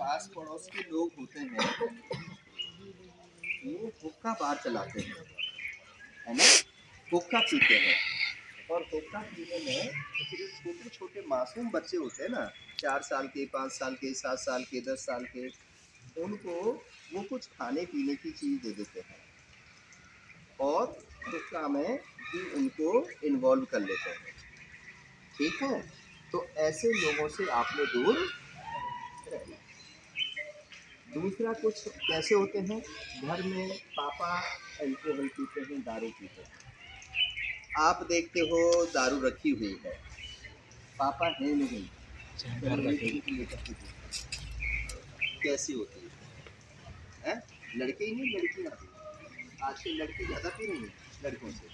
पास पड़ोस के लोग होते हैं, वो हुक्का बार चलाते हैं, है ना, हुक्का पीते हैं। और हुक्का पीने में जो छोटे छोटे मासूम बच्चे होते हैं ना, 4 साल के, 5 साल के, 7 साल के, 10 साल के, उनको वो कुछ खाने पीने की चीज़ दे देते हैं और हुक्का में भी उनको इन्वॉल्व कर लेते हैं। ठीक है, तो ऐसे लोगों से आपने दूर रहना। दूसरा कुछ कैसे होते हैं, घर में पापा अल्कोहल पीते हैं, दारू पीते हैं, आप देखते हो दारू रखी हुई है, पापा है नहीं, कैसी होती है? लड़के ही नहीं लड़कियां भी, आजकल लड़की ज़्यादा पी रही है लड़कों से,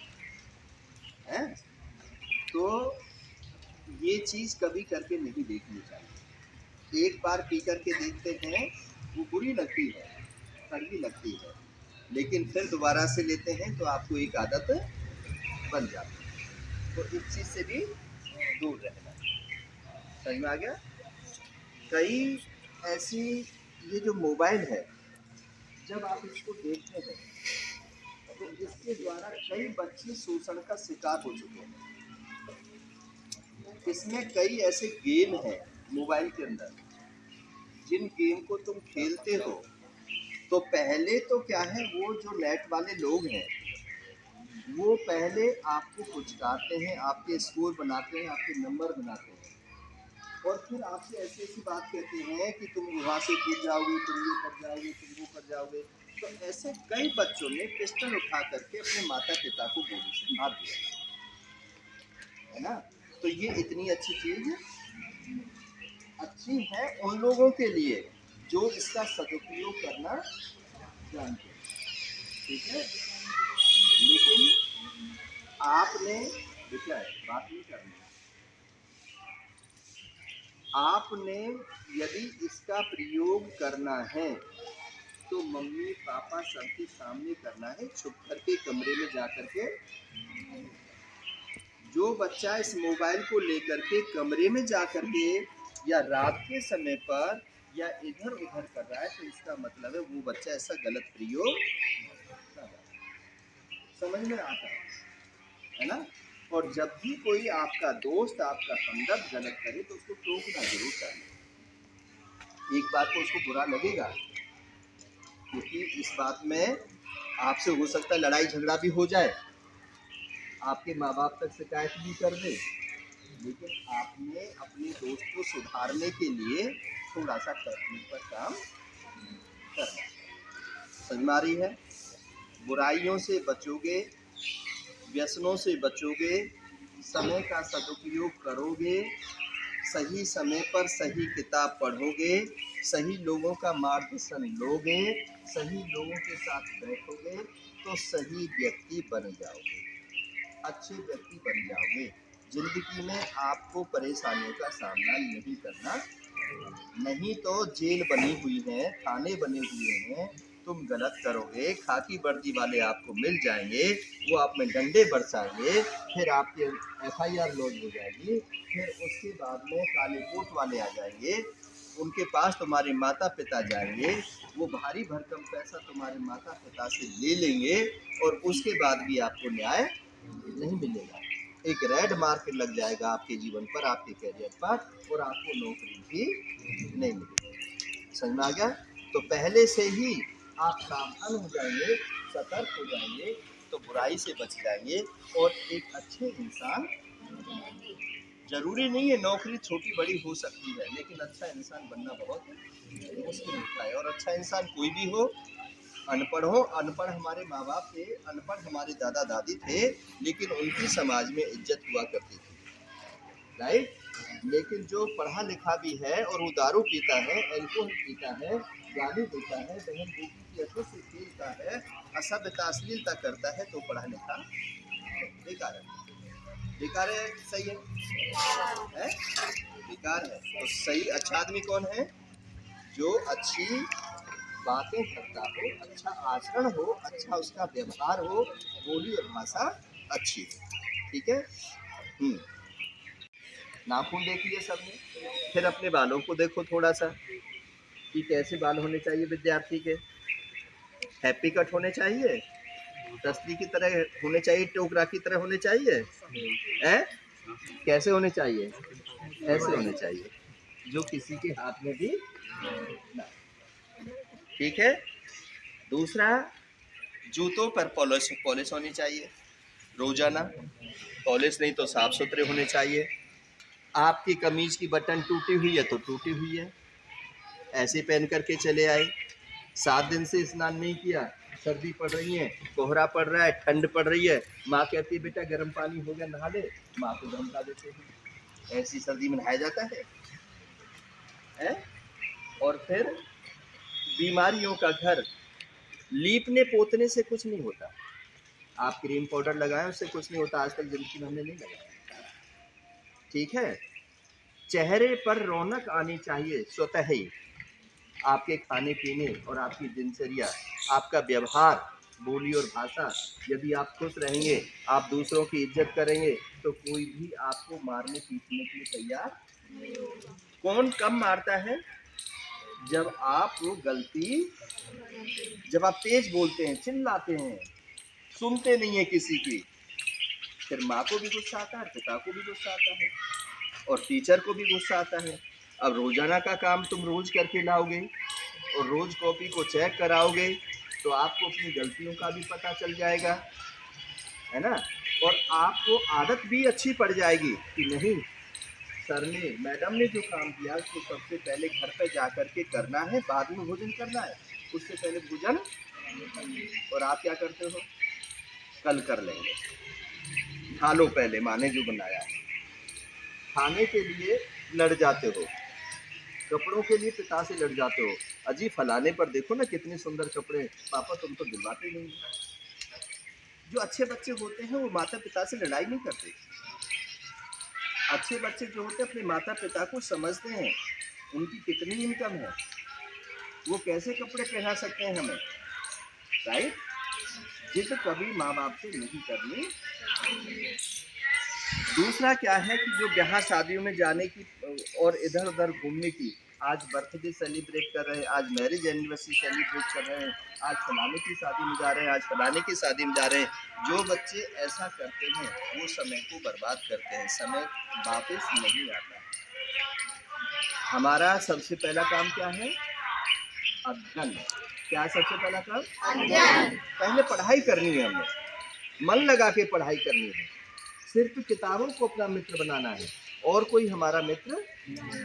हैं? तो ये चीज़ कभी करके नहीं देखनी चाहिए। एक बार पी करके देखते हैं, वो बुरी लगती है, कड़वी लगती है, लेकिन फिर दोबारा से लेते हैं तो आपको एक आदत बन जाती है। तो इस चीज़ से भी दूर रहना। समझ में आ गया? कई ऐसी, ये जो मोबाइल है, जब आप इसको देखते हैं तो इसके द्वारा कई बच्चे शोषण का शिकार हो चुके हैं। इसमें कई ऐसे गेम हैं मोबाइल के अंदर, जिन गेम को तुम खेलते हो तो पहले तो क्या है, वो जो नेट वाले लोग हैं वो पहले आपको पुचकारते हैं, आपके स्कोर बनाते हैं, आपके नंबर बनाते हैं और फिर आपसे ऐसी ऐसी बात कहते हैं कि तुम वहाँ से कूद जाओगे, तुम ये कर जाओगे, तुम वो कर जाओगे। तो ऐसे कई बच्चों ने पिस्टल उठा करके अपने माता पिता को गोली से मार दिया, है ना। तो ये इतनी अच्छी चीज़ अच्छी है उन लोगों के लिए जो इसका सदुपयोग करना जानते हैं, ठीक है। लेकिन आपने देखा है, बात नहीं करनी, आपने यदि इसका प्रयोग करना है तो मम्मी पापा सबके सामने करना है, छुप करके कमरे में जा करके। जो बच्चा इस मोबाइल को लेकर के कमरे में जा करके या रात के समय पर या इधर उधर कर रहा है, तो इसका मतलब है वो बच्चा ऐसा गलत प्रयोग कर रहा है। समझ में आता है ना। और जब भी कोई आपका दोस्त, आपका हमदर्द गलत करे तो उसको टोकना जरूर चाहिए। एक बात तो उसको बुरा लगेगा, क्योंकि इस बात में आपसे हो सकता है लड़ाई झगड़ा भी हो जाए, आपके माँ बाप तक शिकायत भी कर दे, लेकिन आपने अपने दोस्त को सुधारने के लिए थोड़ा सा तकनीक पर काम करना। समझ में आ रही है? बुराइयों से बचोगे, व्यसनों से बचोगे, समय का सदुपयोग करोगे, सही समय पर सही किताब पढ़ोगे, सही लोगों का मार्गदर्शन लोगे, सही लोगों के साथ बैठोगे, तो सही व्यक्ति बन जाओगे, अच्छे व्यक्ति बन जाओगे। जिंदगी में आपको परेशानियों का सामना नहीं करना, नहीं तो जेल बनी हुई है, थाने बने हुए हैं, तुम गलत करोगे, खाकी वर्दी वाले आपको मिल जाएंगे, वो आप में डंडे बरसाएंगे, फिर आपके एफआईआर लॉन्च हो जाएगी, फिर उसके बाद में काले कोट वाले आ जाएंगे, उनके पास तुम्हारे माता पिता जाएंगे, वो भारी भरकम पैसा तुम्हारे माता पिता से ले लेंगे और उसके बाद भी आपको न्याय नहीं मिलेगा। एक रेड मार्क लग जाएगा आपके जीवन पर, आपके करियर पर, और आपको नौकरी भी नहीं मिलेगी। समझ में आ गया? तो पहले से ही आप सावधान हो जाएंगे, सतर्क हो जाएंगे, तो बुराई से बच जाएंगे और एक अच्छे इंसान। जरूरी नहीं है नौकरी छोटी बड़ी हो सकती है, लेकिन अच्छा इंसान बनना बहुत मुश्किल होता है। और अच्छा इंसान कोई भी हो, अनपढ़ हो, अनपढ़ हमारे माँ बाप थे, अनपढ़ हमारे दादा दादी थे, लेकिन उनकी समाज में इज्जत हुआ करती थी, राइट। लेकिन जो पढ़ा लिखा भी है और वो दारू पीता है, अल्कोहल पीता है, गाली देता है, बहन बेटी की अच्छे से खेलता है, असभ्यता अश्लीलता करता है, तो पढ़ा लिखा बेकार है। बेकार है, सही है? बेकार है। तो सही अच्छा आदमी कौन है? जो अच्छी बातें करता हो, अच्छा आचरण हो, अच्छा उसका व्यवहार हो, बोली और भाषा अच्छी हो, ठीक है। नाखून देख लिए सबने, फिर अपने बालों को देखो थोड़ा सा, कि कैसे बाल होने चाहिए विद्यार्थी के? हैप्पी कट होने चाहिए, तसली की तरह होने चाहिए, टोकरा की तरह होने चाहिए, हैं? कैसे होने चाहिए? ऐसे होने चाहिए, जो किसी के हाथ में भी ना। ठीक है। दूसरा, जूतों पर पॉलिश पॉलिश होनी चाहिए रोजाना, पॉलिश नहीं तो साफ सुथरे होने चाहिए। आपकी कमीज की बटन टूटी हुई है तो टूटी हुई है, ऐसे पहन करके चले आए। 7 दिन से स्नान नहीं किया, सर्दी पड़ रही है, कोहरा पड़ रहा है, ठंड पड़ रही है, माँ कहती है बेटा गर्म पानी हो गया नहा ले, माँ को धमका देते हैं। ऐसी सर्दी में नहाया जाता है? और फिर बीमारियों का घर, लीपने पोतने से कुछ नहीं होता। आप क्रीम पाउडर लगाएं उससे कुछ नहीं होता, आज तक जिंदगी में हमने नहीं लगाया। ठीक है। चेहरे पर रौनक आनी चाहिए स्वतः ही। आपके खाने पीने और आपकी दिनचर्या, आपका व्यवहार, बोली और भाषा, यदि आप खुश रहेंगे, आप दूसरों की इज्जत करेंगे, तो कोई भी आपको मारने पीटने के लिए तैयार। कौन कम मारता है? जब आप गलती, जब आप तेज बोलते हैं, चिल्लाते हैं, सुनते नहीं है किसी की, फिर माँ को भी गुस्सा आता है, पिता को भी गुस्सा आता है, और टीचर को भी गुस्सा आता है। अब रोजाना का काम तुम रोज करके लाओगे और रोज कॉपी को चेक कराओगे, तो आपको अपनी गलतियों का भी पता चल जाएगा, है ना? और आपको आदत भी अच्छी पड़ जाएगी कि नहीं, सर ने, मैडम ने जो काम दिया उसको सबसे पहले घर पे जा करके करना है, बाद में भोजन करना है, उससे पहले भोजन। और आप क्या करते हो? कल कर लेंगे, खा लो पहले, माँ ने जो बनाया है। खाने के लिए लड़ जाते हो, कपड़ों के लिए पिता से लड़ जाते हो। अजी फलाने पर देखो ना कितने सुंदर कपड़े, पापा तुम तो दिलवाते नहीं। जो अच्छे बच्चे होते हैं वो माता पिता से लड़ाई नहीं करते। अच्छे बच्चे जो होते हैं अपने माता पिता को समझते हैं, उनकी कितनी इनकम है, वो कैसे कपड़े पहना सकते हैं हमें, राइट? जिद कभी माँ बाप से नहीं करनी। दूसरा क्या है कि जो ब्याह शादियों में जाने की और इधर उधर घूमने की, आज बर्थडे सेलिब्रेट कर रहे हैं, आज मैरिज एनिवर्सरी सेलिब्रेट कर रहे हैं, आज फलाने की शादी में जा रहे हैं, आज फलाने की शादी में जा रहे हैं, जो बच्चे ऐसा करते हैं वो समय को बर्बाद करते हैं, समय वापस नहीं आता। हमारा सबसे पहला काम क्या है? अध्ययन। क्या सबसे पहला काम? अध्ययन। पहले पढ़ाई करनी है, हमें मन लगा के पढ़ाई करनी है, सिर्फ किताबों को अपना मित्र बनाना है, और कोई हमारा मित्र नहीं।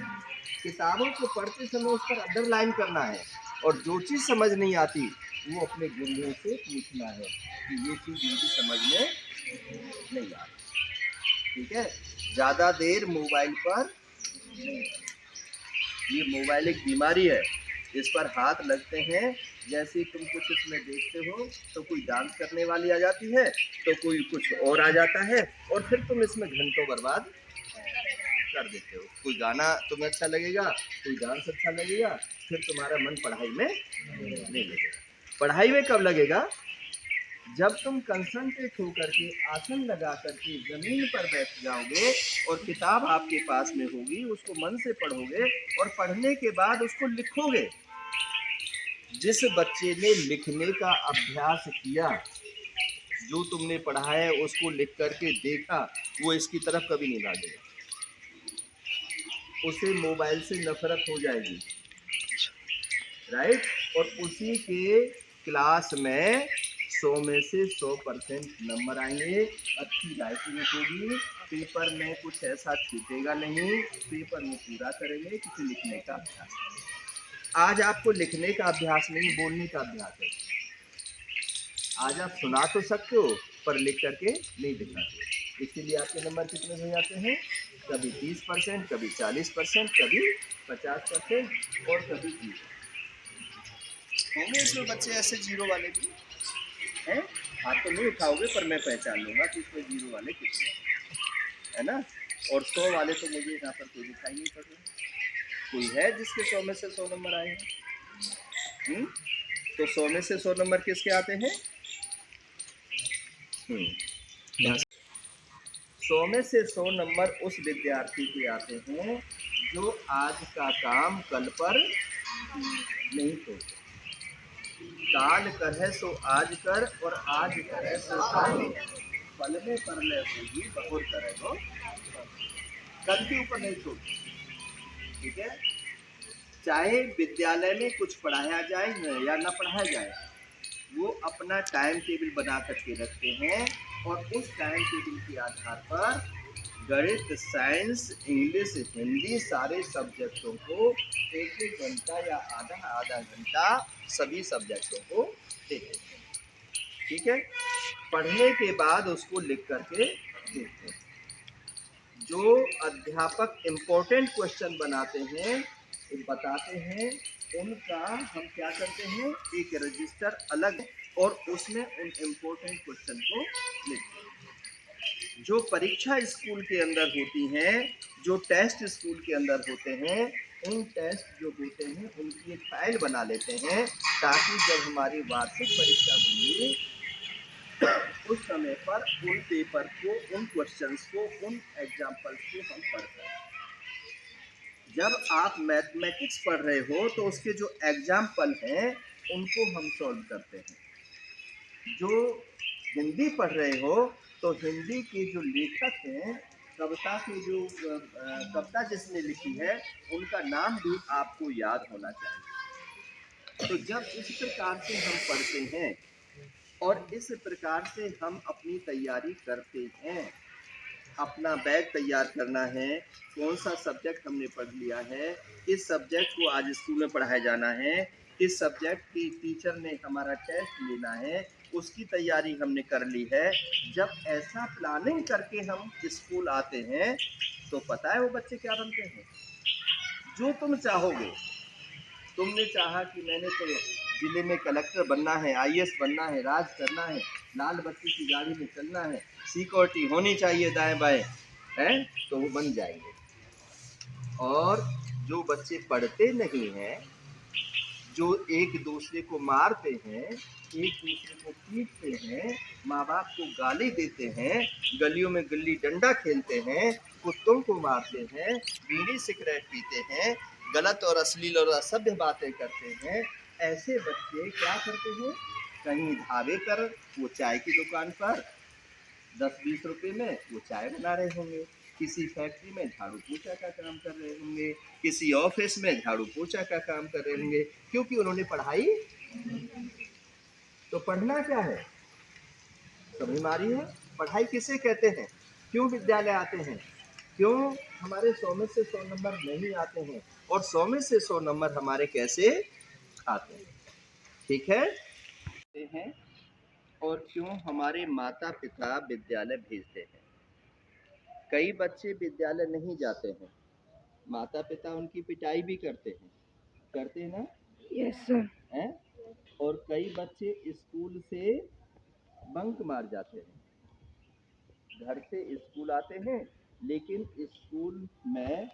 किताबों को पढ़ते समय उस पर अंडरलाइन करना है, और जो चीज़ समझ नहीं आती वो अपने गुरुओं से पूछना है कि ये चीज़ मुझे समझ में नहीं आती। ठीक है। ज़्यादा देर मोबाइल पर, ये मोबाइल एक बीमारी है, इस पर हाथ लगते हैं, जैसे तुम कुछ इसमें देखते हो तो कोई डांस करने वाली आ जाती है, तो कोई कुछ और आ जाता है, और फिर तुम इसमें घंटों बर्बाद कर देते हो। कोई गाना तुम्हें अच्छा लगेगा, कोई डांस अच्छा लगेगा, फिर तुम्हारा मन पढ़ाई में नहीं लगेगा। पढ़ाई में कब लगेगा? जब तुम कंसंट्रेट होकर के आसन लगा करके जमीन पर बैठ जाओगे और किताब आपके पास में होगी, उसको मन से पढ़ोगे और पढ़ने के बाद उसको लिखोगे। जिस बच्चे ने लिखने का अभ्यास किया, जो तुमने पढ़ा है उसको लिख करके देखा, वो इसकी तरफ कभी नहीं भागेगा, उसे मोबाइल से नफरत हो जाएगी, राइट? और उसी के क्लास में 100 में से 100% नंबर आएंगे, अच्छी राइटिंग होगी, पेपर में कुछ ऐसा छूटेगा नहीं, पेपर में पूरा करेंगे, क्योंकि लिखने का अभ्यास है। आज आपको लिखने का अभ्यास नहीं, बोलने का अभ्यास है। आज आप सुना तो सकते हो पर लिख करके नहीं दिखाते, इसीलिए आपके नंबर कितने हो जाते हैं? कभी 30%, कभी 40%, कभी 50% और कभी 0। होंगे इसमें बच्चे ऐसे जीरो वाले भी हैं, हाथ तो नहीं उठाओगे पर मैं पहचान लूंगा कि इसमें जीरो वाले कितने हैं, है ना? और 100 वाले तो मुझे यहाँ पर कोई दिखाई नहीं पड़ रहा। कोई है जिसके 100 में से 100 नंबर आए हैं? तो 100 में से 100 नंबर किसके आते हैं? 100 में से 100 नंबर उस विद्यार्थी के आते हैं जो आज का काम कल पर नहीं तो काल करह सो आज कर और आज करह सो कल, पल में परलय होगी बहुर करह हो, कल के ऊपर नहीं छोड़। ठीक है, चाहे विद्यालय में कुछ पढ़ाया जाए या ना पढ़ाया जाए, वो अपना टाइम टेबल बना करके रखते हैं और उस टाइम टेबल के आधार पर गणित, साइंस, इंग्लिश, हिंदी सारे सब्जेक्टों को एक एक घंटा या आधा आधा घंटा सभी सब्जेक्टों को देते हैं। ठीक है, पढ़ने के बाद उसको लिख करके देते हैं। जो अध्यापक इम्पोर्टेंट क्वेश्चन बनाते हैं, बताते हैं, उनका हम क्या करते हैं, एक रजिस्टर अलग और उसमें उन इम्पोर्टेंट क्वेश्चन को लिखते हैं। जो परीक्षा स्कूल के अंदर होती हैं, जो टेस्ट स्कूल के अंदर होते हैं, उन टेस्ट जो होते हैं उनकी एक फाइल बना लेते हैं, ताकि जब हमारी वार्षिक परीक्षा होगी उस समय पर उन पेपर को, उन क्वेश्चंस को, उन एग्जाम्पल्स को हम पढ़ सकते। जब आप मैथमेटिक्स पढ़ रहे हो तो उसके जो एग्जाम्पल हैं उनको हम सॉल्व करते हैं। जो हिंदी पढ़ रहे हो तो हिंदी के जो लेखक हैं, कविता के जो कविता जिसने लिखी है उनका नाम भी आपको याद होना चाहिए। तो जब इस प्रकार से हम पढ़ते हैं और इस प्रकार से हम अपनी तैयारी करते हैं, अपना बैग तैयार करना है, कौन सा सब्जेक्ट हमने पढ़ लिया है, किस सब्जेक्ट को आज स्कूल में पढ़ाया जाना है, किस सब्जेक्ट की टीचर ने हमारा टेस्ट लेना है, उसकी तैयारी हमने कर ली है। जब ऐसा प्लानिंग करके हम स्कूल आते हैं तो पता है वो बच्चे क्या बनते हैं, जो तुम चाहोगे। तुमने चाहा कि मैंने तो जिले में कलेक्टर बनना है, आईएएस बनना है, राज करना है, लाल बत्ती की गाड़ी में चलना है, सिक्योरिटी होनी चाहिए दाएं बाएं, है तो वो बन जाएंगे। और जो बच्चे पढ़ते नहीं हैं, जो एक दूसरे को मारते हैं, एक दूसरे को पीटते हैं, माँ बाप को गाली देते हैं, गलियों में गिल्ली डंडा खेलते हैं, कुत्तों को मारते हैं, बीड़ी सिगरेट पीते हैं, गलत और अश्लील और असभ्य बातें करते हैं, ऐसे बच्चे क्या करते हैं, कहीं ढाबे पर वो चाय की दुकान पर 10-20 रुपए में वो चाय बना रहे होंगे, किसी फैक्ट्री में झाड़ू पोछा का काम कर रहे होंगे, किसी ऑफिस में झाड़ू पोछा का काम कर रहे होंगे, क्योंकि उन्होंने पढ़ाई। तो पढ़ना क्या है, तो बीमारी है। पढ़ाई किसे कहते हैं, क्यों विद्यालय आते हैं, क्यों हमारे 100 में से 100 नंबर नहीं आते हैं, और 100 में से 100 नंबर हमारे कैसे आते हैं। ठीक है, और क्यों हमारे माता पिता विद्यालय भेजते हैं। कई बच्चे विद्यालय नहीं जाते हैं, माता पिता उनकी पिटाई भी करते हैं ना। Yes sir. हैं, और कई बच्चे स्कूल से बंक मार जाते हैं, घर से स्कूल आते हैं लेकिन स्कूल में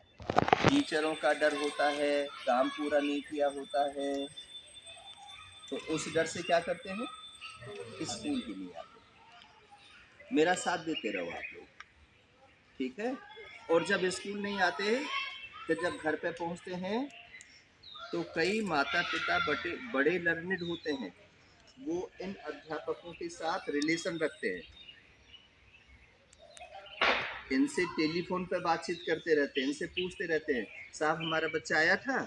टीचरों का डर होता है, काम पूरा नहीं किया होता है, तो उस डर से क्या करते हैं, स्कूल ही नहीं आते। मेरा साथ देते रहो आप लोग, ठीक है। और जब स्कूल नहीं आते तो जब घर पे पहुंचते हैं तो कई माता पिता बड़े लर्निड होते हैं, वो इन अध्यापकों के साथ रिलेशन रखते हैं, इनसे टेलीफोन पर बातचीत करते रहते हैं, इनसे पूछते रहते हैं, साहब हमारा बच्चा आया था।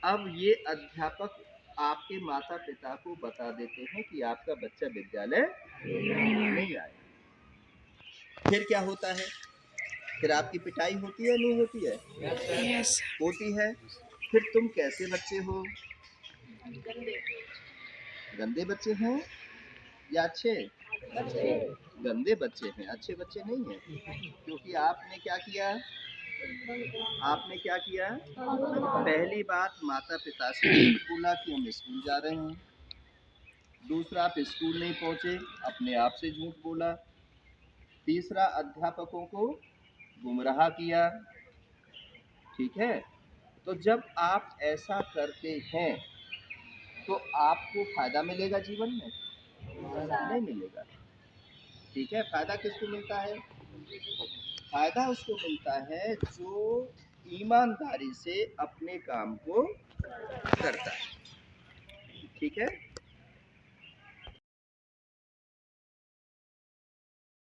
अब ये अध्यापक आपके माता पिता को बता देते हैं कि आपका बच्चा विद्यालय नहीं आया। फिर क्या होता है, फिर आपकी पिटाई होती है नहीं होती है, यस। होती है। फिर तुम कैसे बच्चे हो, गंदे बच्चे हैं या अच्छे, गंदे बच्चे हैं, अच्छे बच्चे नहीं हैं, क्योंकि आपने क्या किया, आपने क्या किया, पहली बात माता पिता से झूठ बोला कि हम स्कूल जा रहे हैं, दूसरा आप स्कूल नहीं पहुंचे, अपने आप से झूठ बोला, तीसरा अध्यापकों को गुमराह किया। ठीक है, तो जब आप ऐसा करते हैं तो आपको फायदा मिलेगा जीवन में, नहीं मिलेगा। ठीक है, फायदा किसको मिलता है, फायदा उसको मिलता है जो ईमानदारी से अपने काम को करता है। ठीक है?